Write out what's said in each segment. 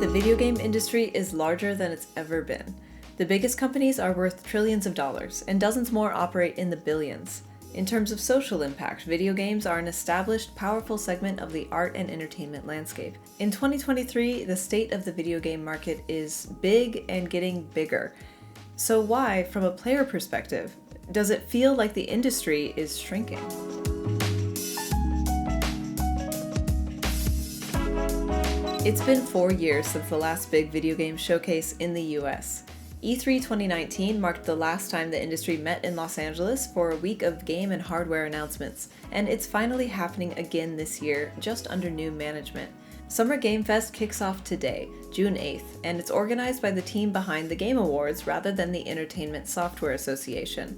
the video game industry is larger than it's ever been. The biggest companies are worth trillions of dollars, and dozens more operate in the billions. In terms of social impact, video games are an established, powerful segment of the art and entertainment landscape. In 2023, the state of the video game market is big and getting bigger. So why, from a player perspective, does it feel like the industry is shrinking? It's been 4 years since the last big video game showcase in the US. E3 2019 marked the last time the industry met in Los Angeles for a week of game and hardware announcements, and it's finally happening again this year, just under new management. Summer Game Fest kicks off today, June 8th, and it's organized by the team behind the Game Awards rather than the Entertainment Software Association.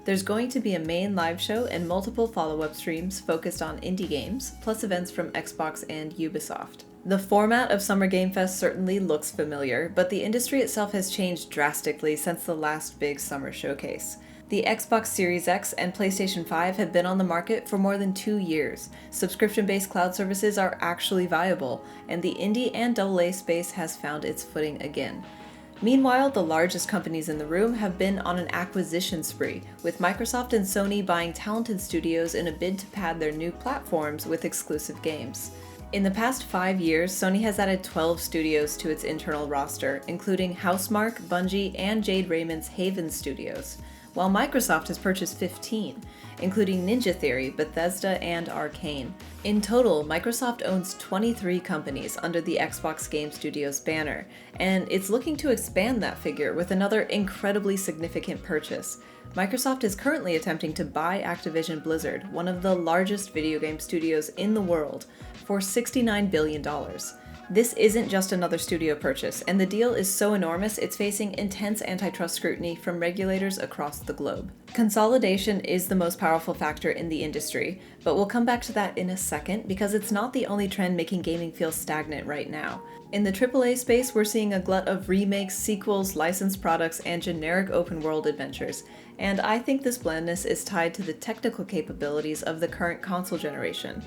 There's going to be a main live show and multiple follow-up streams focused on indie games, plus events from Xbox and Ubisoft. The format of Summer Game Fest certainly looks familiar, but the industry itself has changed drastically since the last big summer showcase. The Xbox Series X and PlayStation 5 have been on the market for more than 2 years. Subscription-based cloud services are actually viable, and the indie and AA space has found its footing again. Meanwhile, the largest companies in the room have been on an acquisition spree, with Microsoft and Sony buying talented studios in a bid to pad their new platforms with exclusive games. In the past 5 years, Sony has added 12 studios to its internal roster, including Housemarque, Bungie, and Jade Raymond's Haven Studios, while Microsoft has purchased 15, including Ninja Theory, Bethesda, and Arcane. In total, Microsoft owns 23 companies under the Xbox Game Studios banner, and it's looking to expand that figure with another incredibly significant purchase. Microsoft is currently attempting to buy Activision Blizzard, one of the largest video game studios in the world, for $69 billion. This isn't just another studio purchase, and the deal is so enormous it's facing intense antitrust scrutiny from regulators across the globe. Consolidation is the most powerful factor in the industry, but we'll come back to that in a second because it's not the only trend making gaming feel stagnant right now. In the AAA space, we're seeing a glut of remakes, sequels, licensed products, and generic open-world adventures, and I think this blandness is tied to the technical capabilities of the current console generation.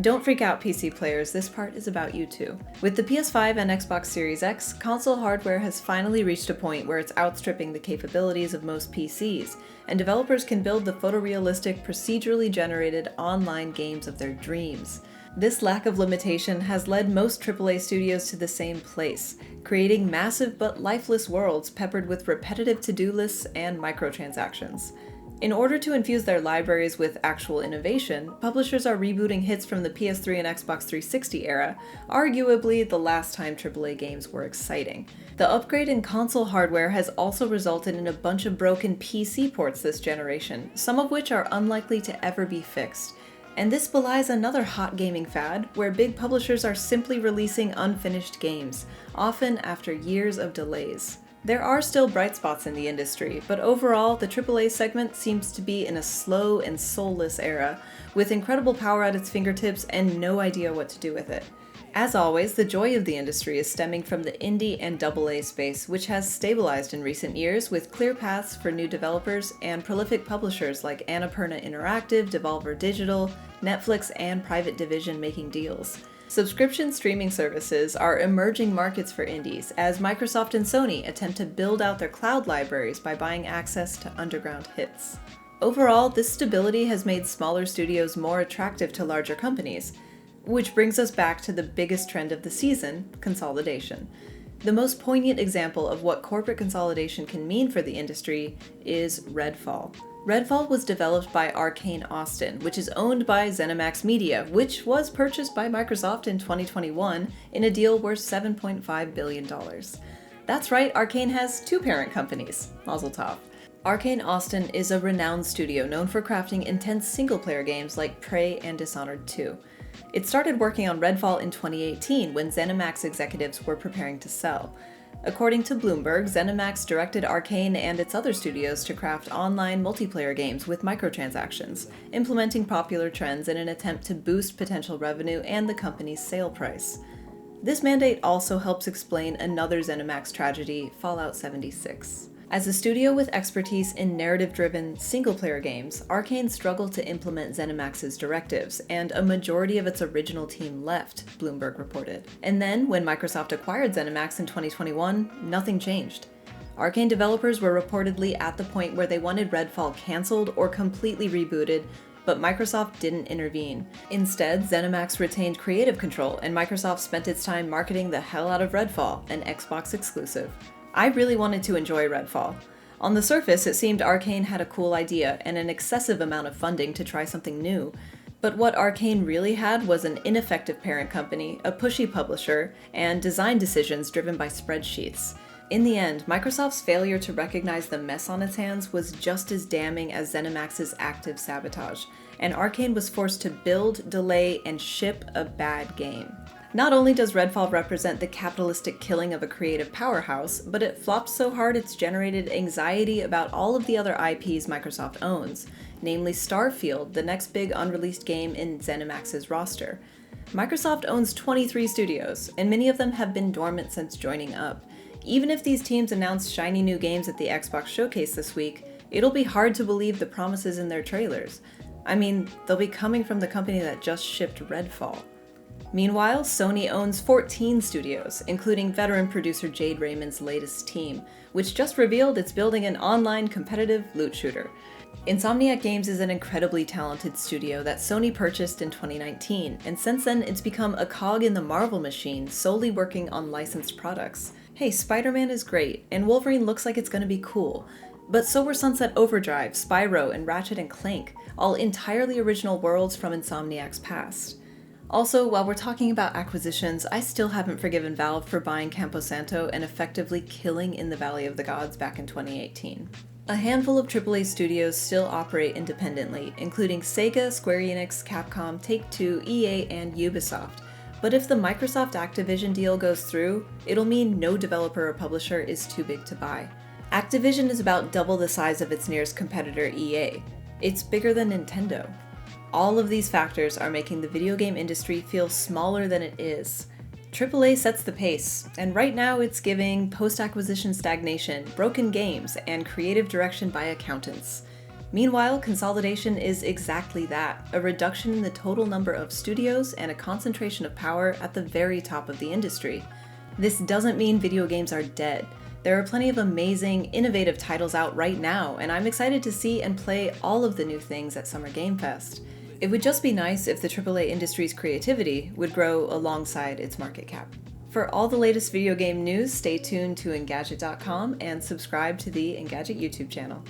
Don't freak out, PC players, this part is about you too. With the PS5 and Xbox Series X, console hardware has finally reached a point where it's outstripping the capabilities of most PCs, and developers can build the photorealistic, procedurally generated online games of their dreams. This lack of limitation has led most AAA studios to the same place, creating massive but lifeless worlds peppered with repetitive to-do lists and microtransactions. In order to infuse their libraries with actual innovation, publishers are rebooting hits from the PS3 and Xbox 360 era, arguably the last time AAA games were exciting. The upgrade in console hardware has also resulted in a bunch of broken PC ports this generation, some of which are unlikely to ever be fixed. And this belies another hot gaming fad, where big publishers are simply releasing unfinished games, often after years of delays. There are still bright spots in the industry, but overall, the AAA segment seems to be in a slow and soulless era, with incredible power at its fingertips and no idea what to do with it. As always, the joy of the industry is stemming from the indie and AA space, which has stabilized in recent years with clear paths for new developers and prolific publishers like Annapurna Interactive, Devolver Digital, Netflix, and Private Division making deals. Subscription streaming services are emerging markets for indies as Microsoft and Sony attempt to build out their cloud libraries by buying access to underground hits. Overall, this stability has made smaller studios more attractive to larger companies, which brings us back to the biggest trend of the season, consolidation. The most poignant example of what corporate consolidation can mean for the industry is Redfall. Redfall was developed by Arcane Austin, which is owned by ZeniMax Media, which was purchased by Microsoft in 2021 in a deal worth $7.5 billion. That's right, Arcane has 2 parent companies. Mazel tov. Arcane Austin is a renowned studio known for crafting intense single-player games like Prey and Dishonored 2. It started working on Redfall in 2018 when ZeniMax executives were preparing to sell. According to Bloomberg, ZeniMax directed Arcane and its other studios to craft online multiplayer games with microtransactions, implementing popular trends in an attempt to boost potential revenue and the company's sale price. This mandate also helps explain another ZeniMax tragedy, Fallout 76. As a studio with expertise in narrative-driven, single-player games, Arcane struggled to implement ZeniMax's directives, and a majority of its original team left, Bloomberg reported. And then, when Microsoft acquired ZeniMax in 2021, nothing changed. Arcane developers were reportedly at the point where they wanted Redfall cancelled or completely rebooted, but Microsoft didn't intervene. Instead, ZeniMax retained creative control, and Microsoft spent its time marketing the hell out of Redfall, an Xbox exclusive. I really wanted to enjoy Redfall. On the surface, it seemed Arcane had a cool idea and an excessive amount of funding to try something new. But what Arcane really had was an ineffective parent company, a pushy publisher, and design decisions driven by spreadsheets. In the end, Microsoft's failure to recognize the mess on its hands was just as damning as ZeniMax's active sabotage, and Arcane was forced to build, delay, and ship a bad game. Not only does Redfall represent the capitalistic killing of a creative powerhouse, but it flopped so hard it's generated anxiety about all of the other IPs Microsoft owns, namely Starfield, the next big unreleased game in ZeniMax's roster. Microsoft owns 23 studios, and many of them have been dormant since joining up. Even if these teams announce shiny new games at the Xbox Showcase this week, it'll be hard to believe the promises in their trailers. I mean, they'll be coming from the company that just shipped Redfall. Meanwhile, Sony owns 14 studios, including veteran producer Jade Raymond's latest team, which just revealed it's building an online competitive loot shooter. Insomniac Games is an incredibly talented studio that Sony purchased in 2019, and since then it's become a cog in the Marvel machine, solely working on licensed products. Hey, Spider-Man is great, and Wolverine looks like it's gonna be cool, but so were Sunset Overdrive, Spyro, and Ratchet & Clank, all entirely original worlds from Insomniac's past. Also, while we're talking about acquisitions, I still haven't forgiven Valve for buying Campo Santo and effectively killing In the Valley of the Gods back in 2018. A handful of AAA studios still operate independently, including Sega, Square Enix, Capcom, Take-Two, EA, and Ubisoft. But if the Microsoft Activision deal goes through, it'll mean no developer or publisher is too big to buy. Activision is about double the size of its nearest competitor, EA. It's bigger than Nintendo. All of these factors are making the video game industry feel smaller than it is. AAA sets the pace, and right now it's giving post-acquisition stagnation, broken games, and creative direction by accountants. Meanwhile, Consolidation is exactly that, a reduction in the total number of studios and a concentration of power at the very top of the industry. This doesn't mean video games are dead. There are plenty of amazing, innovative titles out right now, and I'm excited to see and play all of the new things at Summer Game Fest. It would just be nice if the AAA industry's creativity would grow alongside its market cap. For all the latest video game news, stay tuned to Engadget.com and subscribe to the Engadget YouTube channel.